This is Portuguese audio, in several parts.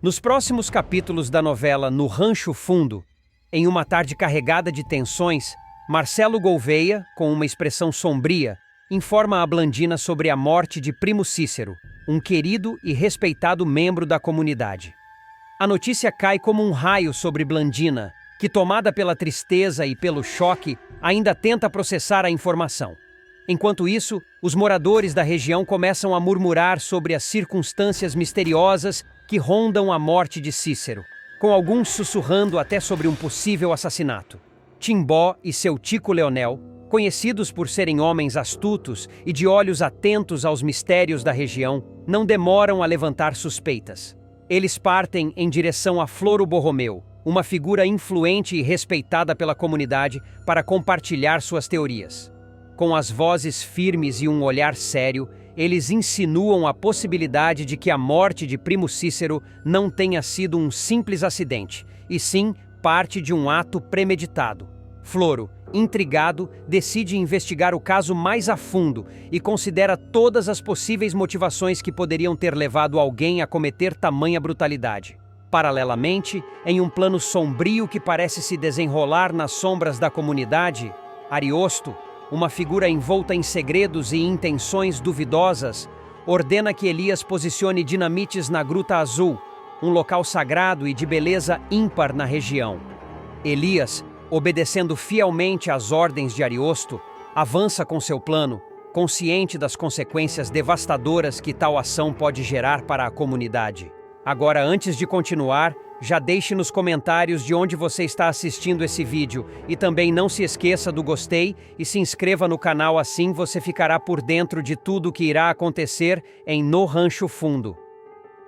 Nos próximos capítulos da novela No Rancho Fundo, em uma tarde carregada de tensões, Marcelo Gouveia, com uma expressão sombria, informa a Blandina sobre a morte de Primo Cícero, um querido e respeitado membro da comunidade. A notícia cai como um raio sobre Blandina, que, tomada pela tristeza e pelo choque, ainda tenta processar a informação. Enquanto isso, os moradores da região começam a murmurar sobre as circunstâncias misteriosas que rondam a morte de Cícero, com alguns sussurrando até sobre um possível assassinato. Timbó e seu Tico Leonel, conhecidos por serem homens astutos e de olhos atentos aos mistérios da região, não demoram a levantar suspeitas. Eles partem em direção a Floro Borromeu, uma figura influente e respeitada pela comunidade, para compartilhar suas teorias. Com as vozes firmes e um olhar sério, eles insinuam a possibilidade de que a morte de Primo Cícero não tenha sido um simples acidente, e sim parte de um ato premeditado. Floro, intrigado, decide investigar o caso mais a fundo e considera todas as possíveis motivações que poderiam ter levado alguém a cometer tamanha brutalidade. Paralelamente, em um plano sombrio que parece se desenrolar nas sombras da comunidade, Ariosto, uma figura envolta em segredos e intenções duvidosas, ordena que Elias posicione dinamites na Gruta Azul, um local sagrado e de beleza ímpar na região. Elias, obedecendo fielmente às ordens de Ariosto, avança com seu plano, consciente das consequências devastadoras que tal ação pode gerar para a comunidade. Agora, antes de continuar, já deixe nos comentários de onde você está assistindo esse vídeo e também não se esqueça do gostei e se inscreva no canal, assim você ficará por dentro de tudo o que irá acontecer em No Rancho Fundo.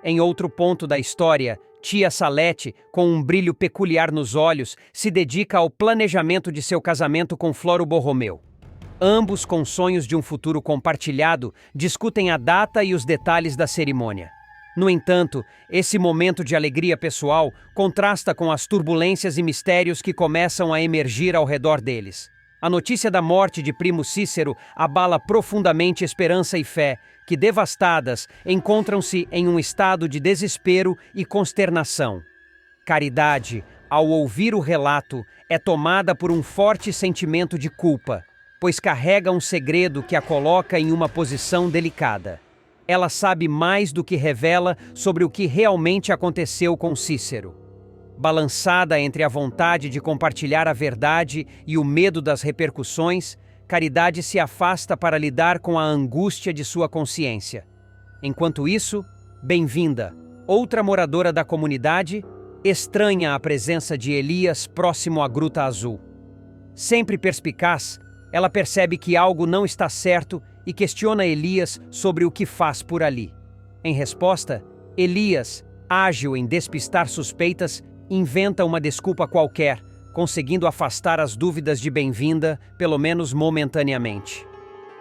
Em outro ponto da história, Tia Salete, com um brilho peculiar nos olhos, se dedica ao planejamento de seu casamento com Floro Borromeu. Ambos, com sonhos de um futuro compartilhado, discutem a data e os detalhes da cerimônia. No entanto, esse momento de alegria pessoal contrasta com as turbulências e mistérios que começam a emergir ao redor deles. A notícia da morte de Primo Cícero abala profundamente esperança e fé, que, devastadas, encontram-se em um estado de desespero e consternação. Caridade, ao ouvir o relato, é tomada por um forte sentimento de culpa, pois carrega um segredo que a coloca em uma posição delicada. Ela sabe mais do que revela sobre o que realmente aconteceu com Cícero. Balançada entre a vontade de compartilhar a verdade e o medo das repercussões, Caridade se afasta para lidar com a angústia de sua consciência. Enquanto isso, Bem-vinda, outra moradora da comunidade, estranha a presença de Elias próximo à Gruta Azul. Sempre perspicaz, ela percebe que algo não está certo e questiona Elias sobre o que faz por ali. Em resposta, Elias, ágil em despistar suspeitas, inventa uma desculpa qualquer, conseguindo afastar as dúvidas de Bem-vinda, pelo menos momentaneamente.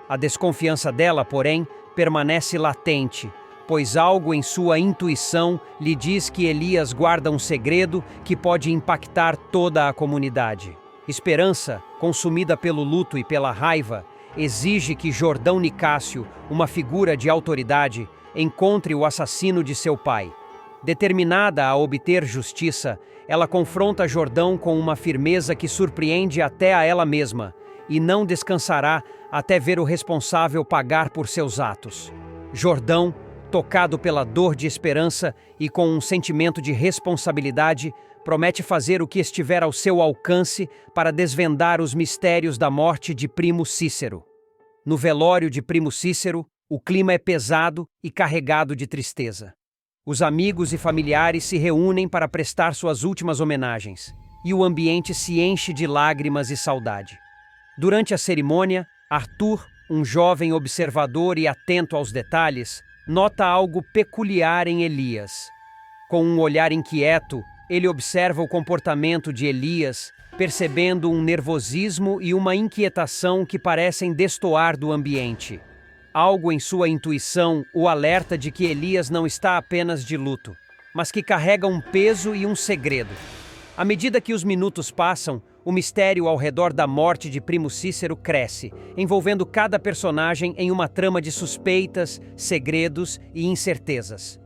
A desconfiança dela, porém, permanece latente, pois algo em sua intuição lhe diz que Elias guarda um segredo que pode impactar toda a comunidade. Esperança, consumida pelo luto e pela raiva, exige que Jordão Nicásio, uma figura de autoridade, encontre o assassino de seu pai. Determinada a obter justiça, ela confronta Jordão com uma firmeza que surpreende até a ela mesma, e não descansará até ver o responsável pagar por seus atos. Jordão, tocado pela dor de esperança e com um sentimento de responsabilidade, promete fazer o que estiver ao seu alcance para desvendar os mistérios da morte de Primo Cícero. No velório de Primo Cícero, o clima é pesado e carregado de tristeza. Os amigos e familiares se reúnem para prestar suas últimas homenagens, e o ambiente se enche de lágrimas e saudade. Durante a cerimônia, Arthur, um jovem observador e atento aos detalhes, nota algo peculiar em Elias. Com um olhar inquieto, ele observa o comportamento de Elias, percebendo um nervosismo e uma inquietação que parecem destoar do ambiente. Algo em sua intuição o alerta de que Elias não está apenas de luto, mas que carrega um peso e um segredo. À medida que os minutos passam, o mistério ao redor da morte de Primo Cícero cresce, envolvendo cada personagem em uma trama de suspeitas, segredos e incertezas.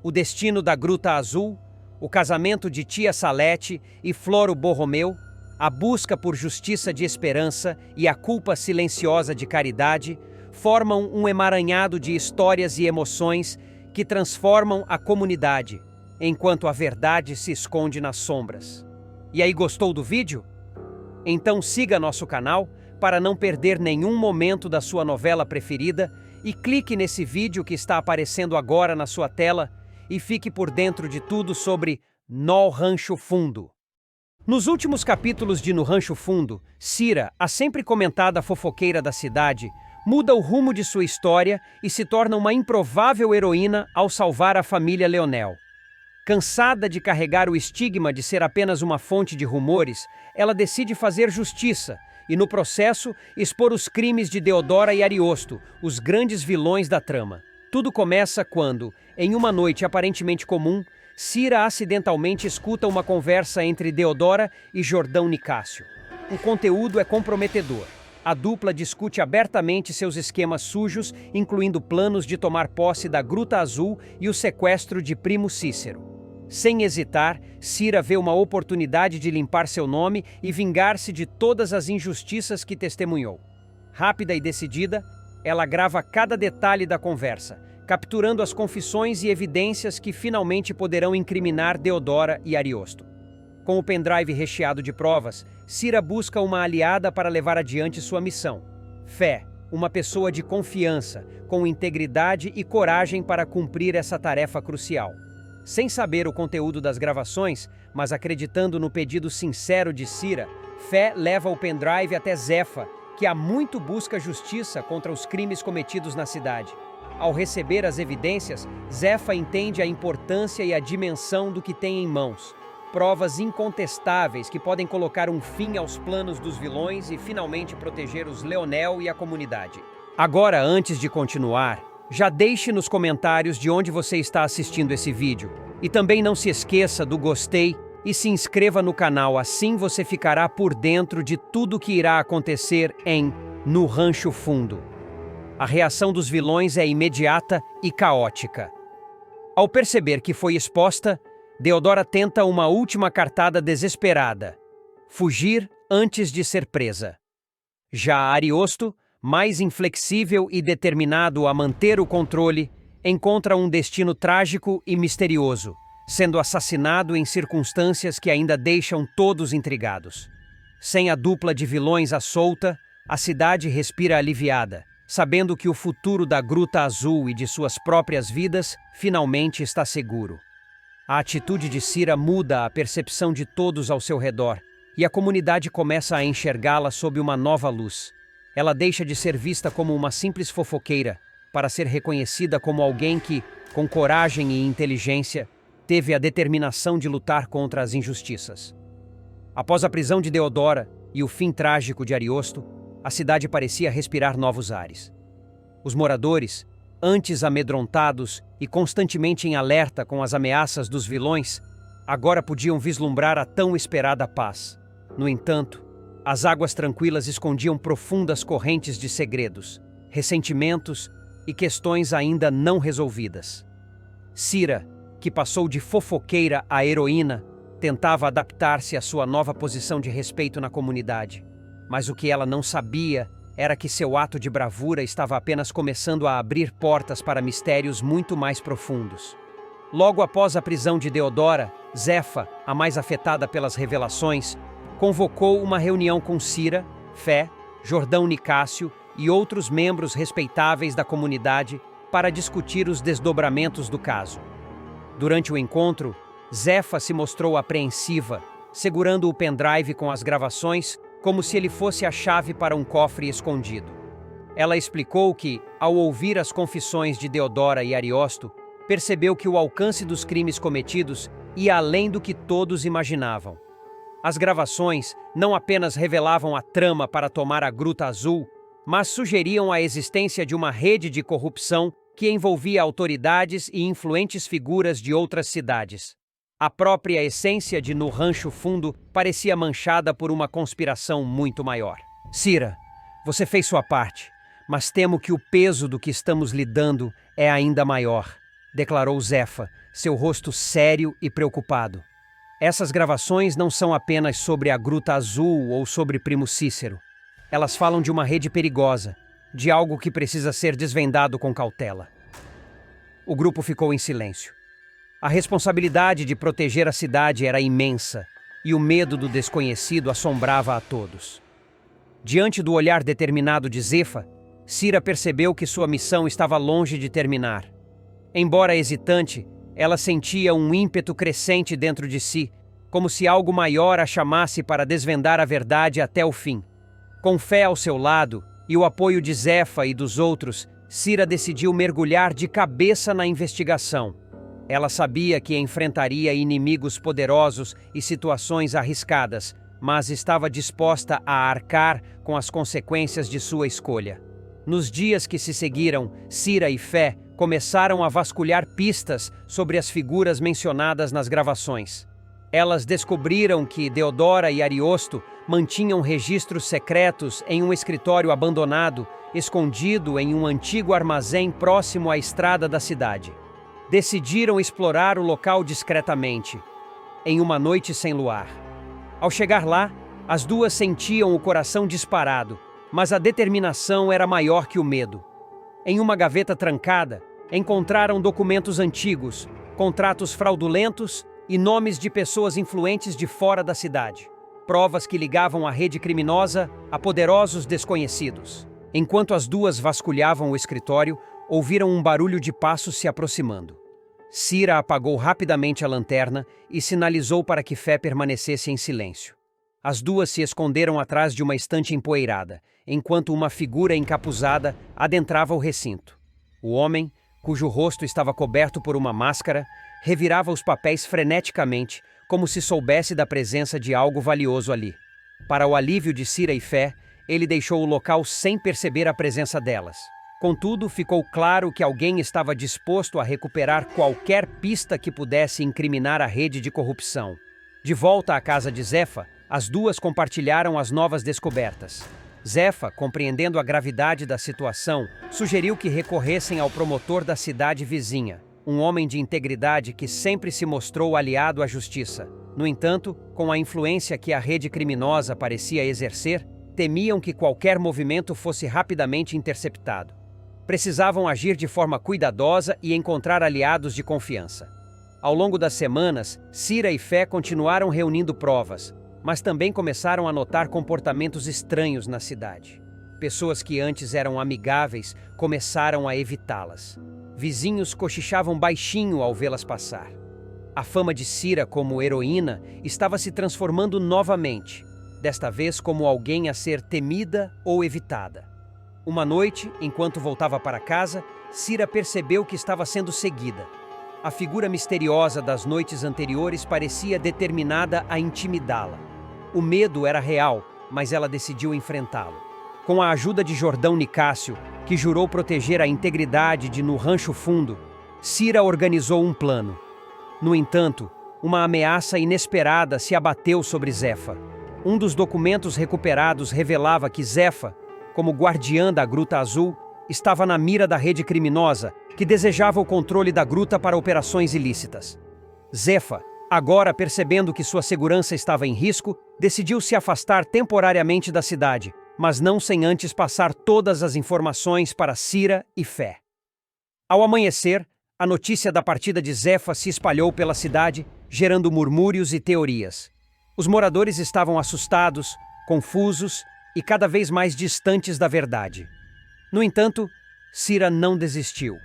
o destino da Gruta Azul, o casamento de Tia Salete e Floro Borromeu, a busca por justiça de esperança e a culpa silenciosa de caridade formam um emaranhado de histórias e emoções que transformam a comunidade, enquanto a verdade se esconde nas sombras. E aí, gostou do vídeo? Então siga nosso canal para não perder nenhum momento da sua novela preferida e clique nesse vídeo que está aparecendo agora na sua tela e fique por dentro de tudo sobre No Rancho Fundo. Nos últimos capítulos de No Rancho Fundo, Cira, a sempre comentada fofoqueira da cidade, muda o rumo de sua história e se torna uma improvável heroína ao salvar a família Leonel. Cansada de carregar o estigma de ser apenas uma fonte de rumores, ela decide fazer justiça e, no processo, expor os crimes de Deodora e Ariosto, os grandes vilões da trama. Tudo começa quando, em uma noite aparentemente comum, Cira acidentalmente escuta uma conversa entre Deodora e Jordão Nicásio. O conteúdo é comprometedor. A dupla discute abertamente seus esquemas sujos, incluindo planos de tomar posse da Gruta Azul e o sequestro de Primo Cícero. Sem hesitar, Cira vê uma oportunidade de limpar seu nome e vingar-se de todas as injustiças que testemunhou. Rápida e decidida, ela grava cada detalhe da conversa, capturando as confissões e evidências que finalmente poderão incriminar Deodora e Ariosto. Com o pendrive recheado de provas, Cira busca uma aliada para levar adiante sua missão. Fé, uma pessoa de confiança, com integridade e coragem para cumprir essa tarefa crucial. Sem saber o conteúdo das gravações, mas acreditando no pedido sincero de Cira, Fé leva o pendrive até Zefa, que há muito busca justiça contra os crimes cometidos na cidade. Ao receber as evidências, Zefa entende a importância e a dimensão do que tem em mãos. Provas incontestáveis que podem colocar um fim aos planos dos vilões e finalmente proteger os Leonel e a comunidade. Agora, antes de continuar, já deixe nos comentários de onde você está assistindo esse vídeo. E também não se esqueça do gostei e se inscreva no canal, assim você ficará por dentro de tudo que irá acontecer em No Rancho Fundo. A reação dos vilões é imediata e caótica. Ao perceber que foi exposta, Deodora tenta uma última cartada desesperada: fugir antes de ser presa. Já Ariosto, mais inflexível e determinado a manter o controle, encontra um destino trágico e misterioso, sendo assassinado em circunstâncias que ainda deixam todos intrigados. Sem a dupla de vilões à solta, a cidade respira aliviada, sabendo que o futuro da Gruta Azul e de suas próprias vidas finalmente está seguro. A atitude de Cira muda a percepção de todos ao seu redor, e a comunidade começa a enxergá-la sob uma nova luz. Ela deixa de ser vista como uma simples fofoqueira, para ser reconhecida como alguém que, com coragem e inteligência, teve a determinação de lutar contra as injustiças. Após a prisão de Deodora e o fim trágico de Ariosto, a cidade parecia respirar novos ares. Os moradores, antes amedrontados e constantemente em alerta com as ameaças dos vilões, agora podiam vislumbrar a tão esperada paz. No entanto, as águas tranquilas escondiam profundas correntes de segredos, ressentimentos e questões ainda não resolvidas. Cira, que passou de fofoqueira a heroína, tentava adaptar-se à sua nova posição de respeito na comunidade. Mas o que ela não sabia era que seu ato de bravura estava apenas começando a abrir portas para mistérios muito mais profundos. Logo após a prisão de Deodora, Zefa, a mais afetada pelas revelações, convocou uma reunião com Cira, Fé, Jordão Nicásio e outros membros respeitáveis da comunidade para discutir os desdobramentos do caso. Durante o encontro, Zefa se mostrou apreensiva, segurando o pendrive com as gravações como se ele fosse a chave para um cofre escondido. Ela explicou que, ao ouvir as confissões de Deodora e Ariosto, percebeu que o alcance dos crimes cometidos ia além do que todos imaginavam. As gravações não apenas revelavam a trama para tomar a Gruta Azul, mas sugeriam a existência de uma rede de corrupção que envolvia autoridades e influentes figuras de outras cidades. A própria essência de No Rancho Fundo parecia manchada por uma conspiração muito maior. Cira, você fez sua parte, mas temo que o peso do que estamos lidando é ainda maior, declarou Zefa, seu rosto sério e preocupado. Essas gravações não são apenas sobre a Gruta Azul ou sobre Primo Cícero. Elas falam de uma rede perigosa, de algo que precisa ser desvendado com cautela. O grupo ficou em silêncio. A responsabilidade de proteger a cidade era imensa e o medo do desconhecido assombrava a todos. Diante do olhar determinado de Zefa, Cira percebeu que sua missão estava longe de terminar. Embora hesitante, ela sentia um ímpeto crescente dentro de si, como se algo maior a chamasse para desvendar a verdade até o fim. Com fé ao seu lado e o apoio de Zefa e dos outros, Cira decidiu mergulhar de cabeça na investigação. Ela sabia que enfrentaria inimigos poderosos e situações arriscadas, mas estava disposta a arcar com as consequências de sua escolha. Nos dias que se seguiram, Cira e Fé começaram a vasculhar pistas sobre as figuras mencionadas nas gravações. Elas descobriram que Deodora e Ariosto mantinham registros secretos em um escritório abandonado, escondido em um antigo armazém próximo à estrada da cidade. Decidiram explorar o local discretamente, em uma noite sem luar. Ao chegar lá, as duas sentiam o coração disparado, mas a determinação era maior que o medo. Em uma gaveta trancada, encontraram documentos antigos, contratos fraudulentos e nomes de pessoas influentes de fora da cidade. Provas que ligavam a rede criminosa a poderosos desconhecidos. Enquanto as duas vasculhavam o escritório, ouviram um barulho de passos se aproximando. Cira apagou rapidamente a lanterna e sinalizou para que Fé permanecesse em silêncio. As duas se esconderam atrás de uma estante empoeirada, enquanto uma figura encapuzada adentrava o recinto. O homem, cujo rosto estava coberto por uma máscara, revirava os papéis freneticamente, como se soubesse da presença de algo valioso ali. Para o alívio de Cira e Fé, ele deixou o local sem perceber a presença delas. Contudo, ficou claro que alguém estava disposto a recuperar qualquer pista que pudesse incriminar a rede de corrupção. De volta à casa de Zefa, as duas compartilharam as novas descobertas. Zefa, compreendendo a gravidade da situação, sugeriu que recorressem ao promotor da cidade vizinha, um homem de integridade que sempre se mostrou aliado à justiça. No entanto, com a influência que a rede criminosa parecia exercer, temiam que qualquer movimento fosse rapidamente interceptado. Precisavam agir de forma cuidadosa e encontrar aliados de confiança. Ao longo das semanas, Cira e Fé continuaram reunindo provas, mas também começaram a notar comportamentos estranhos na cidade. Pessoas que antes eram amigáveis começaram a evitá-las. Vizinhos cochichavam baixinho ao vê-las passar. A fama de Cira como heroína estava se transformando novamente, desta vez como alguém a ser temida ou evitada. Uma noite, enquanto voltava para casa, Cira percebeu que estava sendo seguida. A figura misteriosa das noites anteriores parecia determinada a intimidá-la. O medo era real, mas ela decidiu enfrentá-lo. Com a ajuda de Jordão Nicásio, que jurou proteger a integridade de No Rancho Fundo, Cira organizou um plano. No entanto, uma ameaça inesperada se abateu sobre Zefa. Um dos documentos recuperados revelava que Zefa, como guardiã da Gruta Azul, estava na mira da rede criminosa, que desejava o controle da gruta para operações ilícitas. Zefa, agora percebendo que sua segurança estava em risco, decidiu se afastar temporariamente da cidade, mas não sem antes passar todas as informações para Cira e Fé. Ao amanhecer, a notícia da partida de Zefa se espalhou pela cidade, gerando murmúrios e teorias. Os moradores estavam assustados, confusos e cada vez mais distantes da verdade. No entanto, Cira não desistiu.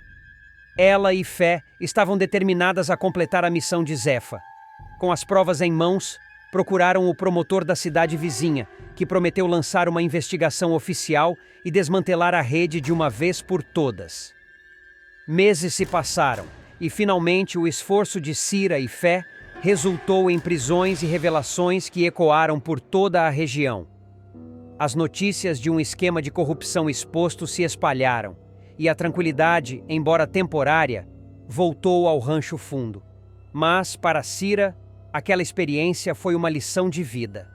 Ela e Fé estavam determinadas a completar a missão de Zefa. Com as provas em mãos, procuraram o promotor da cidade vizinha, que prometeu lançar uma investigação oficial e desmantelar a rede de uma vez por todas. Meses se passaram e, finalmente, o esforço de Cira e Fé resultou em prisões e revelações que ecoaram por toda a região. As notícias de um esquema de corrupção exposto se espalharam, e a tranquilidade, embora temporária, voltou ao Rancho Fundo. Mas, para Cira, aquela experiência foi uma lição de vida.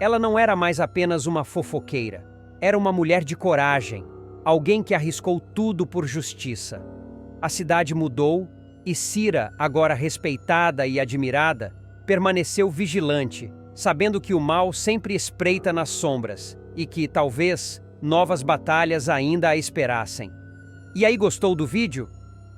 Ela não era mais apenas uma fofoqueira. Era uma mulher de coragem, alguém que arriscou tudo por justiça. A cidade mudou, E Cira, agora respeitada e admirada, permaneceu vigilante, sabendo que o mal sempre espreita nas sombras e que, talvez, novas batalhas ainda a esperassem. E aí, gostou do vídeo?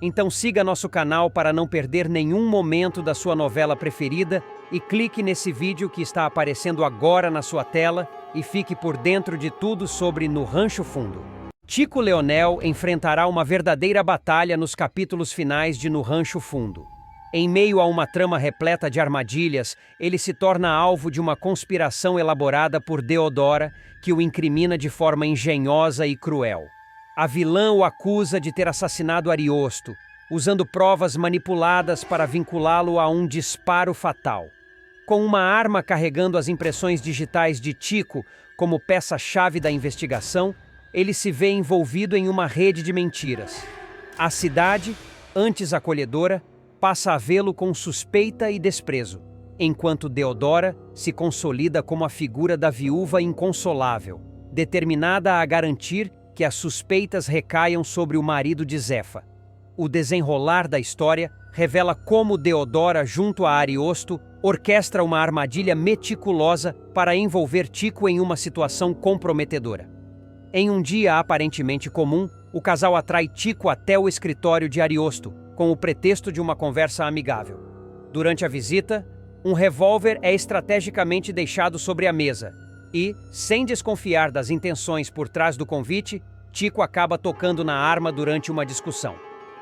Então siga nosso canal para não perder nenhum momento da sua novela preferida e clique nesse vídeo que está aparecendo agora na sua tela e fique por dentro de tudo sobre No Rancho Fundo. Tico Leonel enfrentará uma verdadeira batalha nos capítulos finais de No Rancho Fundo. Em meio a uma trama repleta de armadilhas, ele se torna alvo de uma conspiração elaborada por Deodora, que o incrimina de forma engenhosa e cruel. A vilã o acusa de ter assassinado Ariosto, usando provas manipuladas para vinculá-lo a um disparo fatal. Com uma arma carregando as impressões digitais de Tico como peça-chave da investigação, ele se vê envolvido em uma rede de mentiras. A cidade, antes acolhedora, passa a vê-lo com suspeita e desprezo, enquanto Deodora se consolida como a figura da viúva inconsolável, determinada a garantir que as suspeitas recaiam sobre o marido de Zefa. O desenrolar da história revela como Deodora, junto a Ariosto, orquestra uma armadilha meticulosa para envolver Tico em uma situação comprometedora. Em um dia aparentemente comum, o casal atrai Tico até o escritório de Ariosto, com o pretexto de uma conversa amigável. Durante a visita, um revólver é estrategicamente deixado sobre a mesa e, sem desconfiar das intenções por trás do convite, Tico acaba tocando na arma durante uma discussão.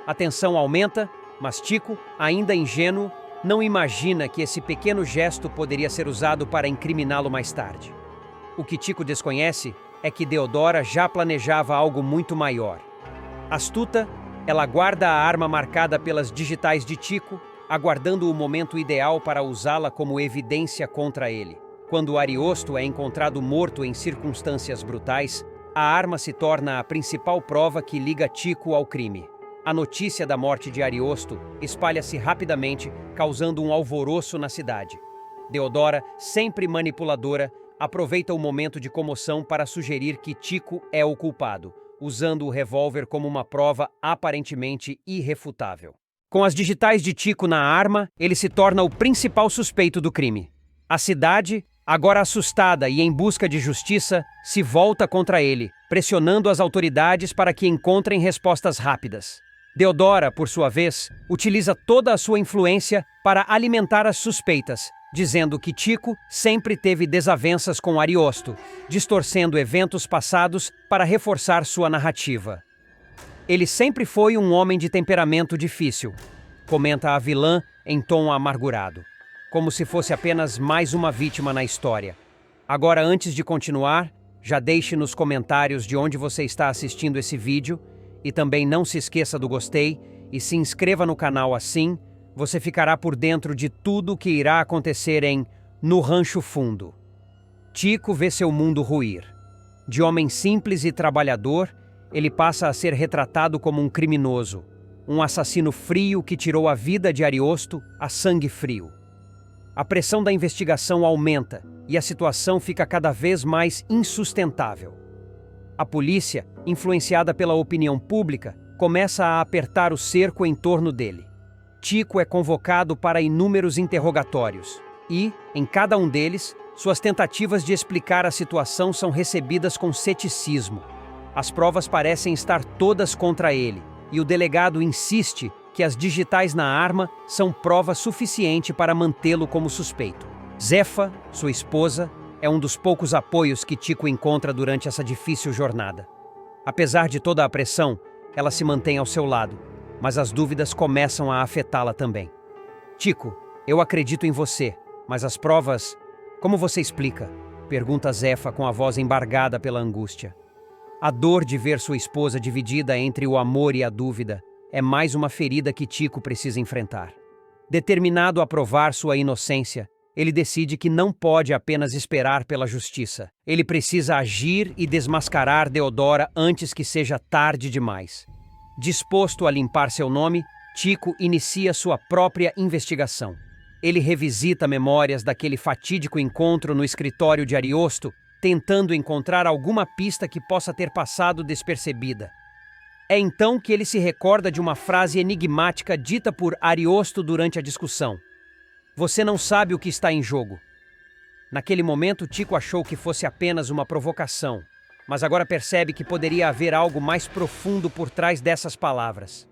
A tensão aumenta, mas Tico, ainda ingênuo, não imagina que esse pequeno gesto poderia ser usado para incriminá-lo mais tarde. O que Tico desconhece é que Deodora já planejava algo muito maior. Astuta, ela guarda a arma marcada pelas digitais de Tico, aguardando o momento ideal para usá-la como evidência contra ele. Quando Ariosto é encontrado morto em circunstâncias brutais, a arma se torna a principal prova que liga Tico ao crime. A notícia da morte de Ariosto espalha-se rapidamente, causando um alvoroço na cidade. Deodora, sempre manipuladora, aproveita o momento de comoção para sugerir que Tico é o culpado, usando o revólver como uma prova aparentemente irrefutável. Com as digitais de Tico na arma, ele se torna o principal suspeito do crime. A cidade, agora assustada e em busca de justiça, se volta contra ele, pressionando as autoridades para que encontrem respostas rápidas. Deodora, por sua vez, utiliza toda a sua influência para alimentar as suspeitas, dizendo que Tico sempre teve desavenças com Ariosto, distorcendo eventos passados para reforçar sua narrativa. Ele sempre foi um homem de temperamento difícil, comenta a vilã em tom amargurado, como se fosse apenas mais uma vítima na história. Agora, antes de continuar, já deixe nos comentários de onde você está assistindo esse vídeo e também não se esqueça do gostei e se inscreva no canal assim, você ficará por dentro de tudo o que irá acontecer em No Rancho Fundo. Tico vê seu mundo ruir. De homem simples e trabalhador, ele passa a ser retratado como um criminoso, um assassino frio que tirou a vida de Ariosto a sangue frio. A pressão da investigação aumenta e a situação fica cada vez mais insustentável. A polícia, influenciada pela opinião pública, começa a apertar o cerco em torno dele. Tico é convocado para inúmeros interrogatórios e, em cada um deles, suas tentativas de explicar a situação são recebidas com ceticismo. As provas parecem estar todas contra ele e o delegado insiste que as digitais na arma são prova suficiente para mantê-lo como suspeito. Zefa, sua esposa, é um dos poucos apoios que Tico encontra durante essa difícil jornada. Apesar de toda a pressão, ela se mantém ao seu lado, mas as dúvidas começam a afetá-la também. Tico, eu acredito em você, mas as provas... Como você explica? Pergunta Zefa com a voz embargada pela angústia. A dor de ver sua esposa dividida entre o amor e a dúvida é mais uma ferida que Tico precisa enfrentar. Determinado a provar sua inocência, ele decide que não pode apenas esperar pela justiça. Ele precisa agir e desmascarar Deodora antes que seja tarde demais. Disposto a limpar seu nome, Tico inicia sua própria investigação. Ele revisita memórias daquele fatídico encontro no escritório de Ariosto, tentando encontrar alguma pista que possa ter passado despercebida. É então que ele se recorda de uma frase enigmática dita por Ariosto durante a discussão. Você não sabe o que está em jogo. Naquele momento, Tico achou que fosse apenas uma provocação, mas agora percebe que poderia haver algo mais profundo por trás dessas palavras.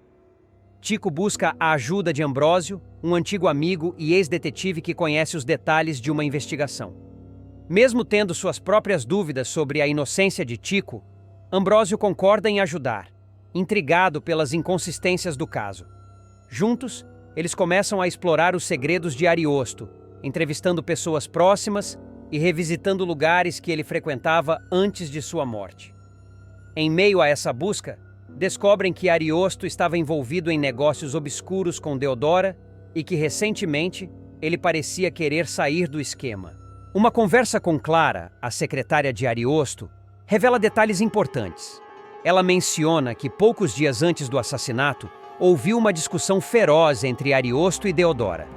Tico busca a ajuda de Ambrósio, um antigo amigo e ex-detetive que conhece os detalhes de uma investigação. Mesmo tendo suas próprias dúvidas sobre a inocência de Tico, Ambrósio concorda em ajudar, intrigado pelas inconsistências do caso. Juntos, eles começam a explorar os segredos de Ariosto, entrevistando pessoas próximas e revisitando lugares que ele frequentava antes de sua morte. Em meio a essa busca, descobrem que Ariosto estava envolvido em negócios obscuros com Deodora e que, recentemente, ele parecia querer sair do esquema. Uma conversa com Clara, a secretária de Ariosto, revela detalhes importantes. Ela menciona que, poucos dias antes do assassinato, ouviu uma discussão feroz entre Ariosto e Deodora.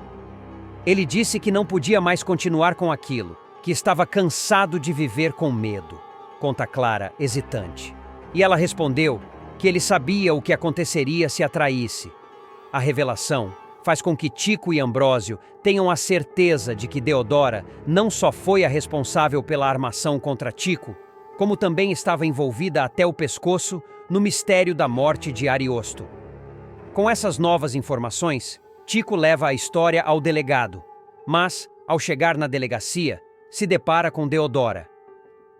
Ele disse que não podia mais continuar com aquilo, que estava cansado de viver com medo, conta Clara, hesitante. E ela respondeu que ele sabia o que aconteceria se a traísse. A revelação faz com que Tico e Ambrósio tenham a certeza de que Deodora não só foi a responsável pela armação contra Tico, como também estava envolvida até o pescoço no mistério da morte de Ariosto. Com essas novas informações, Tico leva a história ao delegado, mas, ao chegar na delegacia, se depara com Deodora.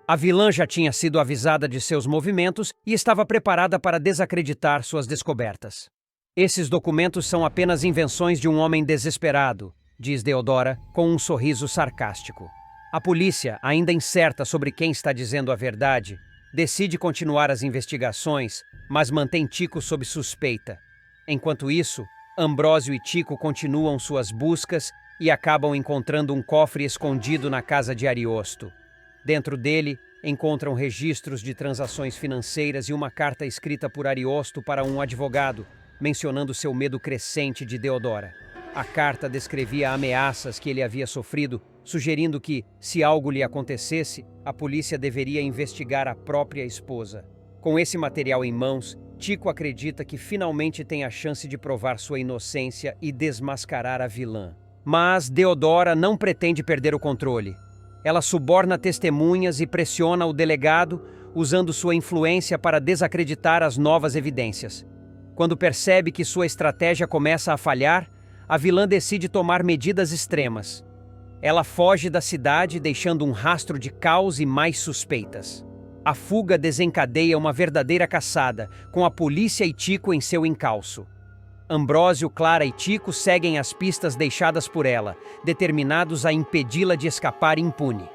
A vilã já tinha sido avisada de seus movimentos e estava preparada para desacreditar suas descobertas. Esses documentos são apenas invenções de um homem desesperado, diz Deodora, com um sorriso sarcástico. A polícia, ainda incerta sobre quem está dizendo a verdade, decide continuar as investigações, mas mantém Tico sob suspeita. Enquanto isso, Ambrósio e Tico continuam suas buscas e acabam encontrando um cofre escondido na casa de Ariosto. Dentro dele, encontram registros de transações financeiras e uma carta escrita por Ariosto para um advogado, mencionando seu medo crescente de Deodora. A carta descrevia ameaças que ele havia sofrido, sugerindo que, se algo lhe acontecesse, a polícia deveria investigar a própria esposa. Com esse material em mãos, Tico acredita que finalmente tem a chance de provar sua inocência e desmascarar a vilã. Mas Deodora não pretende perder o controle. Ela suborna testemunhas e pressiona o delegado, usando sua influência para desacreditar as novas evidências. Quando percebe que sua estratégia começa a falhar, a vilã decide tomar medidas extremas. Ela foge da cidade, deixando um rastro de caos e mais suspeitas. A fuga desencadeia uma verdadeira caçada, com a polícia e Tico em seu encalço. Ambrósio, Clara e Tico seguem as pistas deixadas por ela, determinados a impedi-la de escapar impune.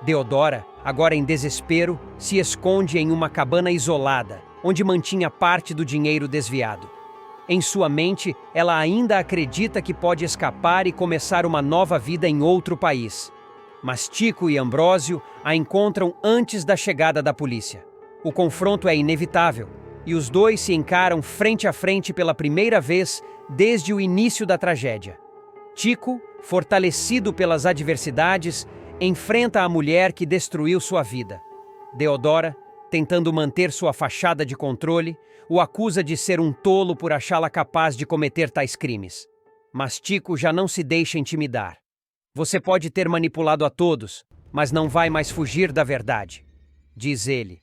Deodora, agora em desespero, se esconde em uma cabana isolada, onde mantinha parte do dinheiro desviado. Em sua mente, ela ainda acredita que pode escapar e começar uma nova vida em outro país. Mas Tico e Ambrósio a encontram antes da chegada da polícia. O confronto é inevitável, e os dois se encaram frente a frente pela primeira vez desde o início da tragédia. Tico, fortalecido pelas adversidades, enfrenta a mulher que destruiu sua vida. Deodora, tentando manter sua fachada de controle, o acusa de ser um tolo por achá-la capaz de cometer tais crimes. Mas Tico já não se deixa intimidar. Você pode ter manipulado a todos, mas não vai mais fugir da verdade, diz ele,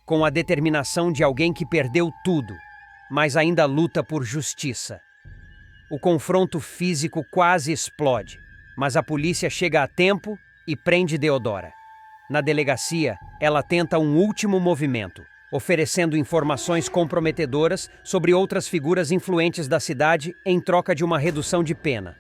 com a determinação de alguém que perdeu tudo, mas ainda luta por justiça. O confronto físico quase explode, mas a polícia chega a tempo e prende Deodora. Na delegacia, ela tenta um último movimento, oferecendo informações comprometedoras sobre outras figuras influentes da cidade em troca de uma redução de pena.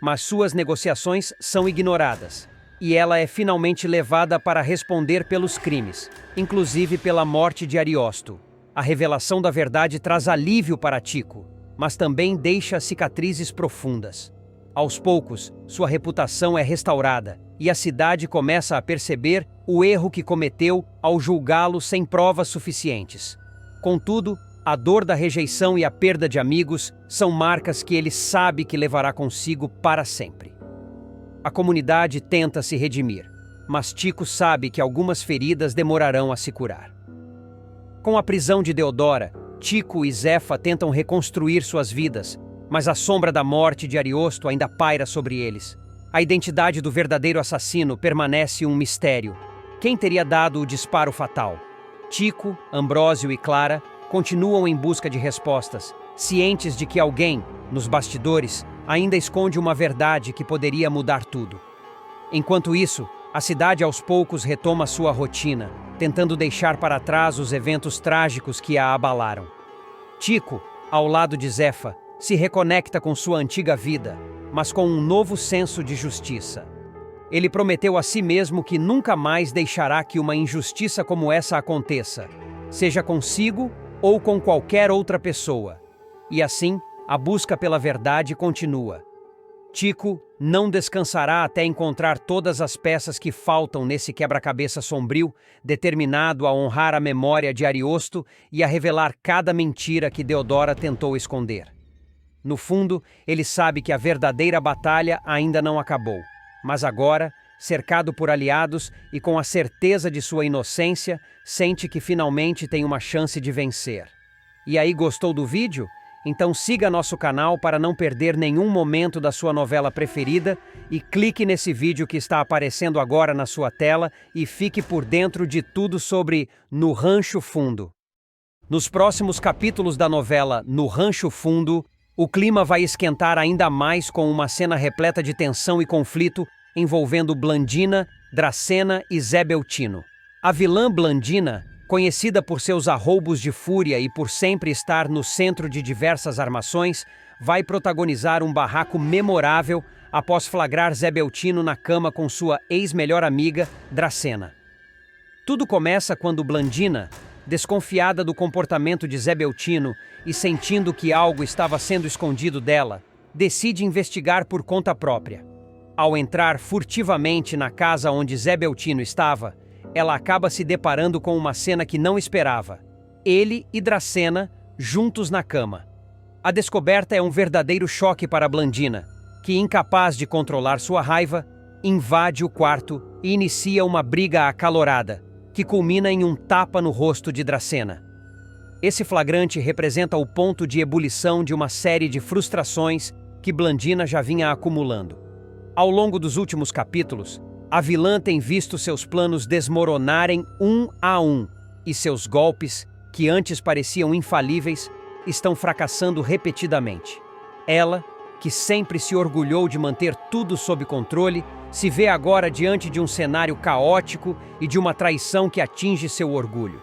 Mas suas negociações são ignoradas, e ela é finalmente levada para responder pelos crimes, inclusive pela morte de Ariosto. A revelação da verdade traz alívio para Tico, mas também deixa cicatrizes profundas. Aos poucos, sua reputação é restaurada, e a cidade começa a perceber o erro que cometeu ao julgá-lo sem provas suficientes. Contudo, a dor da rejeição e a perda de amigos são marcas que ele sabe que levará consigo para sempre. A comunidade tenta se redimir, mas Tico sabe que algumas feridas demorarão a se curar. Com a prisão de Deodora, Tico e Zefa tentam reconstruir suas vidas, mas a sombra da morte de Ariosto ainda paira sobre eles. A identidade do verdadeiro assassino permanece um mistério. Quem teria dado o disparo fatal? Tico, Ambrósio e Clara continuam em busca de respostas, cientes de que alguém, nos bastidores, ainda esconde uma verdade que poderia mudar tudo. Enquanto isso, a cidade aos poucos retoma sua rotina, tentando deixar para trás os eventos trágicos que a abalaram. Tico, ao lado de Zefa, se reconecta com sua antiga vida, mas com um novo senso de justiça. Ele prometeu a si mesmo que nunca mais deixará que uma injustiça como essa aconteça, seja consigo ou com qualquer outra pessoa. E assim, a busca pela verdade continua. Tico não descansará até encontrar todas as peças que faltam nesse quebra-cabeça sombrio, determinado a honrar a memória de Ariosto e a revelar cada mentira que Deodora tentou esconder. No fundo, ele sabe que a verdadeira batalha ainda não acabou, mas agora, cercado por aliados e com a certeza de sua inocência, sente que finalmente tem uma chance de vencer. E aí, gostou do vídeo? Então siga nosso canal para não perder nenhum momento da sua novela preferida e clique nesse vídeo que está aparecendo agora na sua tela e fique por dentro de tudo sobre No Rancho Fundo. Nos próximos capítulos da novela No Rancho Fundo, o clima vai esquentar ainda mais com uma cena repleta de tensão e conflito envolvendo Blandina, Dracena e Zé Beltino. A vilã Blandina, conhecida por seus arroubos de fúria e por sempre estar no centro de diversas armações, vai protagonizar um barraco memorável após flagrar Zé Beltino na cama com sua ex-melhor amiga, Dracena. Tudo começa quando Blandina, desconfiada do comportamento de Zé Beltino e sentindo que algo estava sendo escondido dela, decide investigar por conta própria. Ao entrar furtivamente na casa onde Zé Beltino estava, ela acaba se deparando com uma cena que não esperava. Ele e Dracena juntos na cama. A descoberta é um verdadeiro choque para Blandina, que, incapaz de controlar sua raiva, invade o quarto e inicia uma briga acalorada, que culmina em um tapa no rosto de Dracena. Esse flagrante representa o ponto de ebulição de uma série de frustrações que Blandina já vinha acumulando. Ao longo dos últimos capítulos, a vilã tem visto seus planos desmoronarem um a um, e seus golpes, que antes pareciam infalíveis, estão fracassando repetidamente. Ela, que sempre se orgulhou de manter tudo sob controle, se vê agora diante de um cenário caótico e de uma traição que atinge seu orgulho.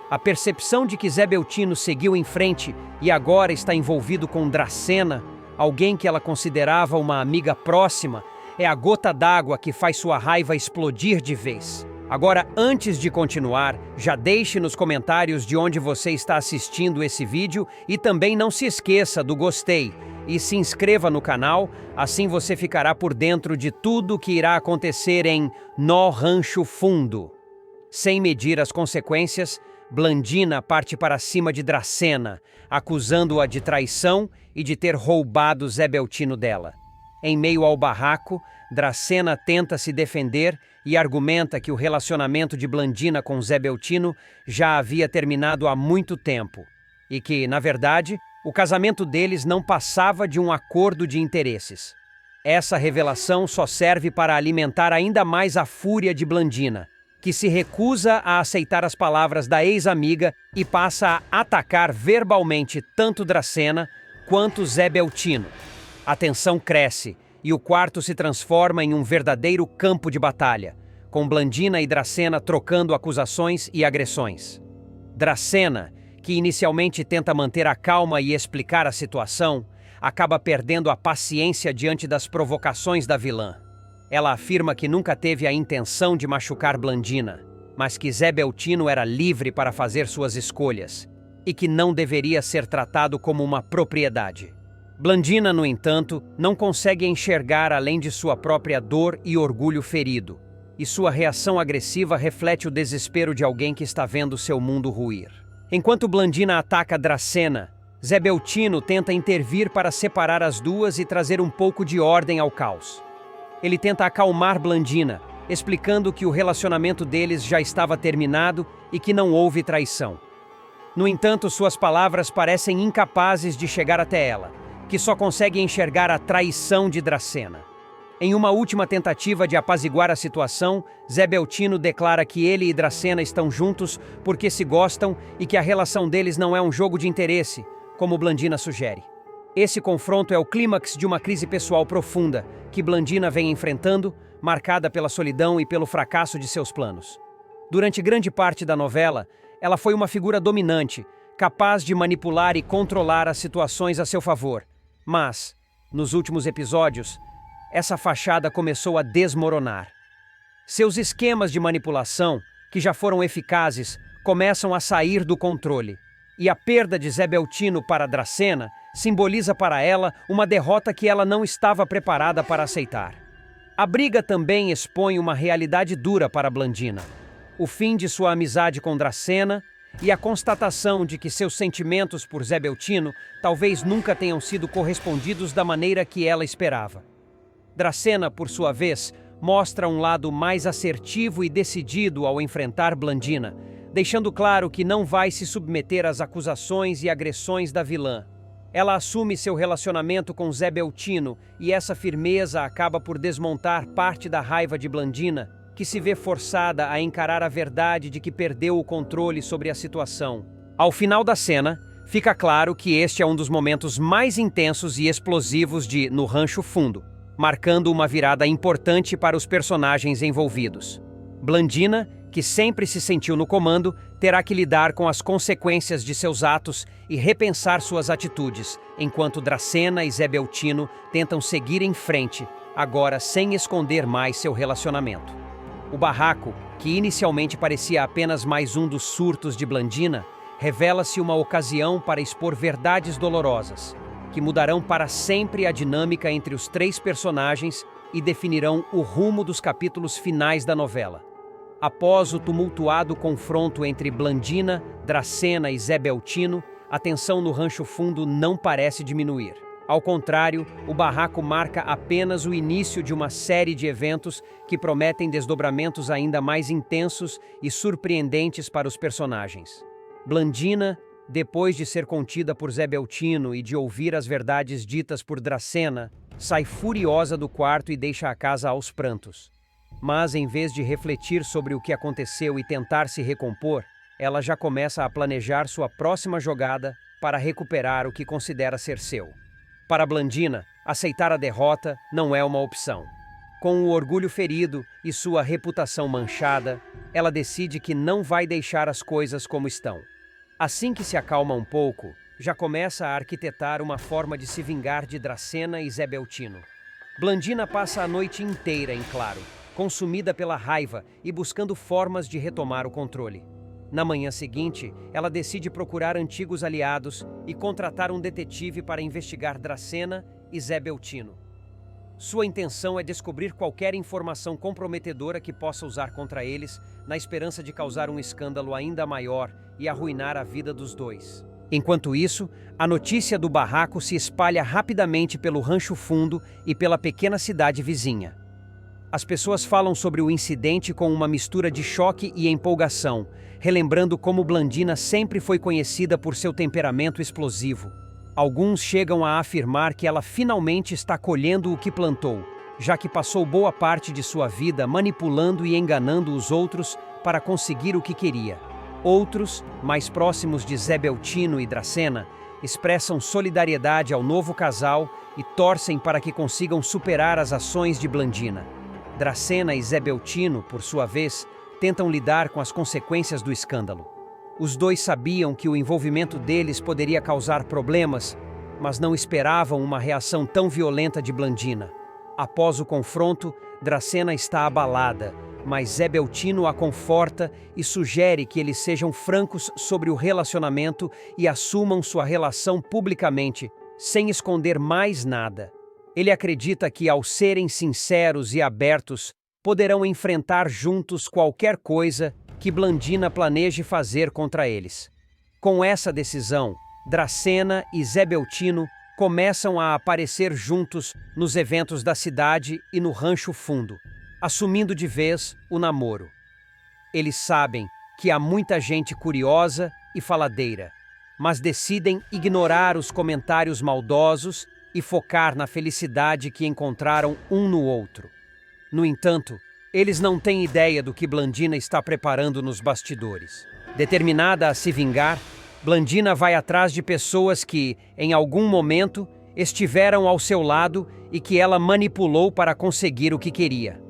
A percepção de que Zé Beltino seguiu em frente e agora está envolvido com Dracena, alguém que ela considerava uma amiga próxima, é a gota d'água que faz sua raiva explodir de vez. Agora, antes de continuar, já deixe nos comentários de onde você está assistindo esse vídeo e também não se esqueça do gostei e se inscreva no canal, assim você ficará por dentro de tudo que irá acontecer em No Rancho Fundo. Sem medir as consequências, Blandina parte para cima de Dracena, acusando-a de traição e de ter roubado Zé Beltino dela. Em meio ao barraco, Dracena tenta se defender e argumenta que o relacionamento de Blandina com Zé Beltino já havia terminado há muito tempo e que, na verdade, o casamento deles não passava de um acordo de interesses. Essa revelação só serve para alimentar ainda mais a fúria de Blandina, que se recusa a aceitar as palavras da ex-amiga e passa a atacar verbalmente tanto Dracena quanto Zé Beltino. A tensão cresce e o quarto se transforma em um verdadeiro campo de batalha, com Blandina e Dracena trocando acusações e agressões. Dracena, que inicialmente tenta manter a calma e explicar a situação, acaba perdendo a paciência diante das provocações da vilã. Ela afirma que nunca teve a intenção de machucar Blandina, mas que Zé Beltino era livre para fazer suas escolhas e que não deveria ser tratado como uma propriedade. Blandina, no entanto, não consegue enxergar além de sua própria dor e orgulho ferido, e sua reação agressiva reflete o desespero de alguém que está vendo seu mundo ruir. Enquanto Blandina ataca Dracena, Zé Beltino tenta intervir para separar as duas e trazer um pouco de ordem ao caos. Ele tenta acalmar Blandina, explicando que o relacionamento deles já estava terminado e que não houve traição. No entanto, suas palavras parecem incapazes de chegar até ela, que só consegue enxergar a traição de Dracena. Em uma última tentativa de apaziguar a situação, Zé Beltino declara que ele e Dracena estão juntos porque se gostam e que a relação deles não é um jogo de interesse, como Blandina sugere. Esse confronto é o clímax de uma crise pessoal profunda que Blandina vem enfrentando, marcada pela solidão e pelo fracasso de seus planos. Durante grande parte da novela, ela foi uma figura dominante, capaz de manipular e controlar as situações a seu favor. Mas, nos últimos episódios, essa fachada começou a desmoronar. Seus esquemas de manipulação, que já foram eficazes, começam a sair do controle. E a perda de Zé Beltino para Dracena simboliza para ela uma derrota que ela não estava preparada para aceitar. A briga também expõe uma realidade dura para Blandina: o fim de sua amizade com Dracena e a constatação de que seus sentimentos por Zé Beltino talvez nunca tenham sido correspondidos da maneira que ela esperava. Dracena, por sua vez, mostra um lado mais assertivo e decidido ao enfrentar Blandina, deixando claro que não vai se submeter às acusações e agressões da vilã. Ela assume seu relacionamento com Zé Beltino e essa firmeza acaba por desmontar parte da raiva de Blandina, que se vê forçada a encarar a verdade de que perdeu o controle sobre a situação. Ao final da cena, fica claro que este é um dos momentos mais intensos e explosivos de No Rancho Fundo, marcando uma virada importante para os personagens envolvidos. Blandina, que sempre se sentiu no comando, terá que lidar com as consequências de seus atos e repensar suas atitudes, enquanto Dracena e Zé Beltino tentam seguir em frente, agora sem esconder mais seu relacionamento. O barraco, que inicialmente parecia apenas mais um dos surtos de Blandina, revela-se uma ocasião para expor verdades dolorosas, que mudarão para sempre a dinâmica entre os três personagens e definirão o rumo dos capítulos finais da novela. Após o tumultuado confronto entre Blandina, Dracena e Zé Beltino, a tensão no Rancho Fundo não parece diminuir. Ao contrário, o barraco marca apenas o início de uma série de eventos que prometem desdobramentos ainda mais intensos e surpreendentes para os personagens. Blandina, depois de ser contida por Zé Beltino e de ouvir as verdades ditas por Dracena, sai furiosa do quarto e deixa a casa aos prantos. Mas, em vez de refletir sobre o que aconteceu e tentar se recompor, ela já começa a planejar sua próxima jogada para recuperar o que considera ser seu. Para Blandina, aceitar a derrota não é uma opção. Com o orgulho ferido e sua reputação manchada, ela decide que não vai deixar as coisas como estão. Assim que se acalma um pouco, já começa a arquitetar uma forma de se vingar de Dracena e Zé Beltino. Blandina passa a noite inteira em claro, consumida pela raiva e buscando formas de retomar o controle. Na manhã seguinte, ela decide procurar antigos aliados e contratar um detetive para investigar Dracena e Zé Beltino. Sua intenção é descobrir qualquer informação comprometedora que possa usar contra eles, na esperança de causar um escândalo ainda maior e arruinar a vida dos dois. Enquanto isso, a notícia do barraco se espalha rapidamente pelo Rancho Fundo e pela pequena cidade vizinha. As pessoas falam sobre o incidente com uma mistura de choque e empolgação, relembrando como Blandina sempre foi conhecida por seu temperamento explosivo. Alguns chegam a afirmar que ela finalmente está colhendo o que plantou, já que passou boa parte de sua vida manipulando e enganando os outros para conseguir o que queria. Outros, mais próximos de Zé Beltino e Dracena, expressam solidariedade ao novo casal e torcem para que consigam superar as ações de Blandina. Dracena e Zé Beltino, por sua vez, tentam lidar com as consequências do escândalo. Os dois sabiam que o envolvimento deles poderia causar problemas, mas não esperavam uma reação tão violenta de Blandina. Após o confronto, Dracena está abalada, mas Zé Beltino a conforta e sugere que eles sejam francos sobre o relacionamento e assumam sua relação publicamente, sem esconder mais nada. Ele acredita que, ao serem sinceros e abertos, poderão enfrentar juntos qualquer coisa que Blandina planeje fazer contra eles. Com essa decisão, Dracena e Zé Beltino começam a aparecer juntos nos eventos da cidade e no Rancho Fundo, assumindo de vez o namoro. Eles sabem que há muita gente curiosa e faladeira, mas decidem ignorar os comentários maldosos e focar na felicidade que encontraram um no outro. No entanto, eles não têm ideia do que Blandina está preparando nos bastidores. Determinada a se vingar, Blandina vai atrás de pessoas que, em algum momento, estiveram ao seu lado e que ela manipulou para conseguir o que queria.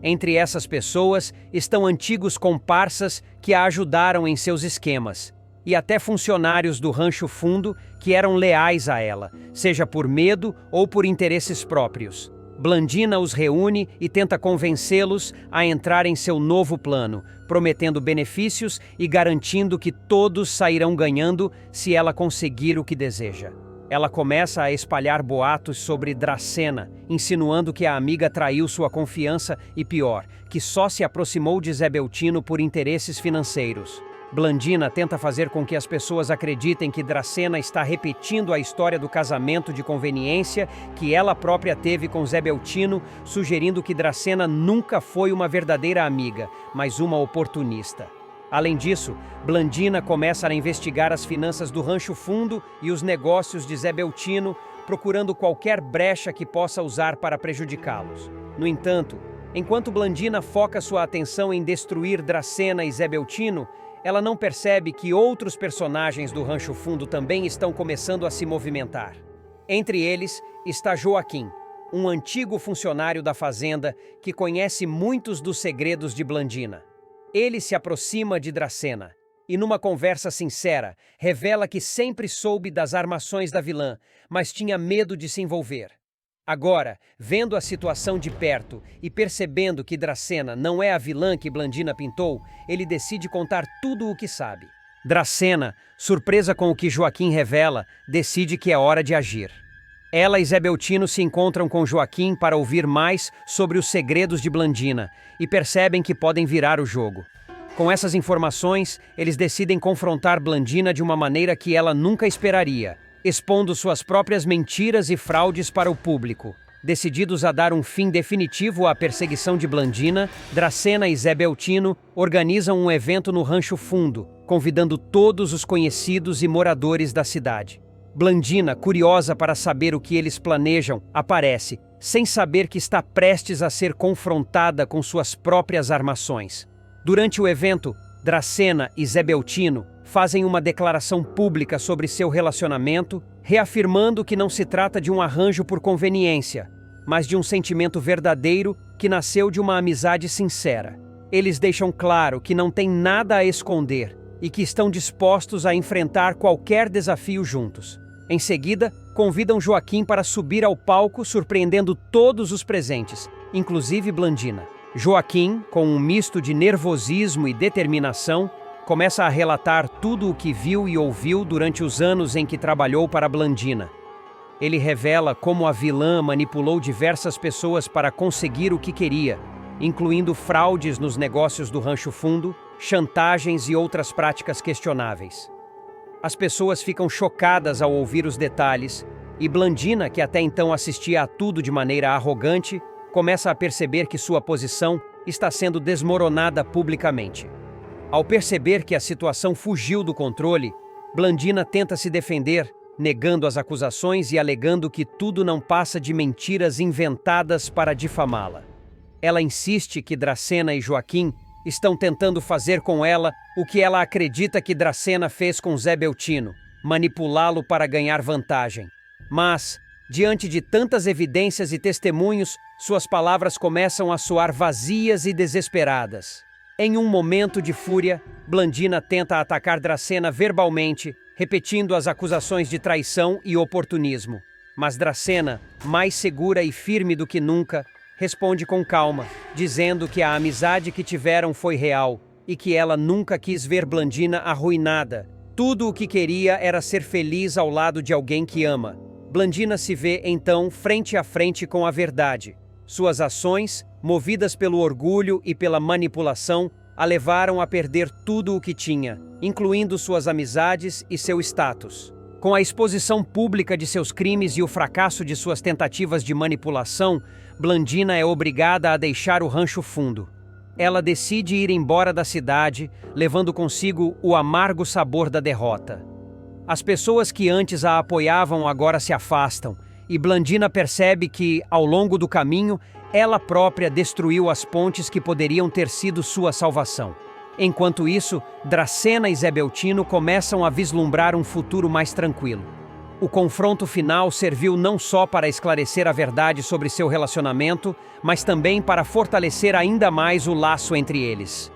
Entre essas pessoas estão antigos comparsas que a ajudaram em seus esquemas, e até funcionários do Rancho Fundo que eram leais a ela, seja por medo ou por interesses próprios. Blandina os reúne e tenta convencê-los a entrar em seu novo plano, prometendo benefícios e garantindo que todos sairão ganhando se ela conseguir o que deseja. Ela começa a espalhar boatos sobre Dracena, insinuando que a amiga traiu sua confiança e, pior, que só se aproximou de Zé Beltino por interesses financeiros. Blandina tenta fazer com que as pessoas acreditem que Dracena está repetindo a história do casamento de conveniência que ela própria teve com Zé Beltino, sugerindo que Dracena nunca foi uma verdadeira amiga, mas uma oportunista. Além disso, Blandina começa a investigar as finanças do Rancho Fundo e os negócios de Zé Beltino, procurando qualquer brecha que possa usar para prejudicá-los. No entanto, enquanto Blandina foca sua atenção em destruir Dracena e Zé Beltino, ela não percebe que outros personagens do Rancho Fundo também estão começando a se movimentar. Entre eles está Joaquim, um antigo funcionário da fazenda que conhece muitos dos segredos de Blandina. Ele se aproxima de Dracena e, numa conversa sincera, revela que sempre soube das armações da vilã, mas tinha medo de se envolver. Agora, vendo a situação de perto e percebendo que Dracena não é a vilã que Blandina pintou, ele decide contar tudo o que sabe. Dracena, surpresa com o que Joaquim revela, decide que é hora de agir. Ela e Zé Beltino se encontram com Joaquim para ouvir mais sobre os segredos de Blandina e percebem que podem virar o jogo. Com essas informações, eles decidem confrontar Blandina de uma maneira que ela nunca esperaria, expondo suas próprias mentiras e fraudes para o público. Decididos a dar um fim definitivo à perseguição de Blandina, Dracena e Zé Beltino organizam um evento no Rancho Fundo, convidando todos os conhecidos e moradores da cidade. Blandina, curiosa para saber o que eles planejam, aparece, sem saber que está prestes a ser confrontada com suas próprias armações. Durante o evento, Dracena e Zé Beltino fazem uma declaração pública sobre seu relacionamento, reafirmando que não se trata de um arranjo por conveniência, mas de um sentimento verdadeiro que nasceu de uma amizade sincera. Eles deixam claro que não têm nada a esconder e que estão dispostos a enfrentar qualquer desafio juntos. Em seguida, convidam Joaquim para subir ao palco, surpreendendo todos os presentes, inclusive Blandina. Joaquim, com um misto de nervosismo e determinação, começa a relatar tudo o que viu e ouviu durante os anos em que trabalhou para Blandina. Ele revela como a vilã manipulou diversas pessoas para conseguir o que queria, incluindo fraudes nos negócios do Rancho Fundo, chantagens e outras práticas questionáveis. As pessoas ficam chocadas ao ouvir os detalhes, e Blandina, que até então assistia a tudo de maneira arrogante, começa a perceber que sua posição está sendo desmoronada publicamente. Ao perceber que a situação fugiu do controle, Blandina tenta se defender, negando as acusações e alegando que tudo não passa de mentiras inventadas para difamá-la. Ela insiste que Dracena e Joaquim estão tentando fazer com ela o que ela acredita que Dracena fez com Zé Beltino, manipulá-lo para ganhar vantagem. Mas, diante de tantas evidências e testemunhos, suas palavras começam a soar vazias e desesperadas. Em um momento de fúria, Blandina tenta atacar Dracena verbalmente, repetindo as acusações de traição e oportunismo. Mas Dracena, mais segura e firme do que nunca, responde com calma, dizendo que a amizade que tiveram foi real e que ela nunca quis ver Blandina arruinada. Tudo o que queria era ser feliz ao lado de alguém que ama. Blandina se vê, então, frente a frente com a verdade. Suas ações, movidas pelo orgulho e pela manipulação, a levaram a perder tudo o que tinha, incluindo suas amizades e seu status. Com a exposição pública de seus crimes e o fracasso de suas tentativas de manipulação, Blandina é obrigada a deixar o Rancho Fundo. Ela decide ir embora da cidade, levando consigo o amargo sabor da derrota. As pessoas que antes a apoiavam agora se afastam, e Blandina percebe que, ao longo do caminho, ela própria destruiu as pontes que poderiam ter sido sua salvação. Enquanto isso, Dracena e Zé Beltino começam a vislumbrar um futuro mais tranquilo. O confronto final serviu não só para esclarecer a verdade sobre seu relacionamento, mas também para fortalecer ainda mais o laço entre eles.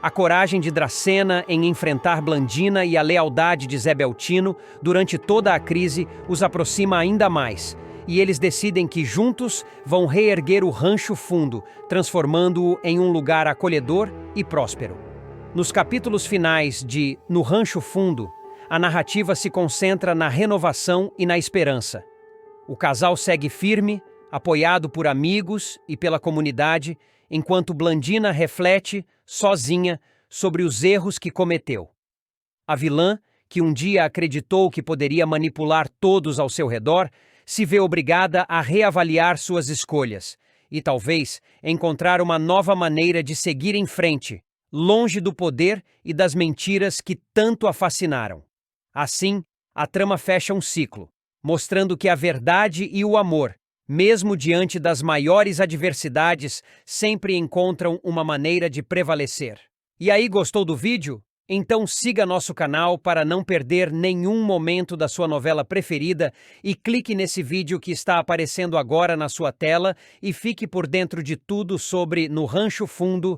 A coragem de Dracena em enfrentar Blandina e a lealdade de Zé Beltino durante toda a crise os aproxima ainda mais, e eles decidem que juntos vão reerguer o Rancho Fundo, transformando-o em um lugar acolhedor e próspero. Nos capítulos finais de No Rancho Fundo, a narrativa se concentra na renovação e na esperança. O casal segue firme, apoiado por amigos e pela comunidade, enquanto Blandina reflete, sozinha, sobre os erros que cometeu. A vilã, que um dia acreditou que poderia manipular todos ao seu redor, se vê obrigada a reavaliar suas escolhas e, talvez, encontrar uma nova maneira de seguir em frente, longe do poder e das mentiras que tanto a fascinaram. Assim, a trama fecha um ciclo, mostrando que a verdade e o amor, mesmo diante das maiores adversidades, sempre encontram uma maneira de prevalecer. E aí, gostou do vídeo? Então siga nosso canal para não perder nenhum momento da sua novela preferida e clique nesse vídeo que está aparecendo agora na sua tela e fique por dentro de tudo sobre No Rancho Fundo,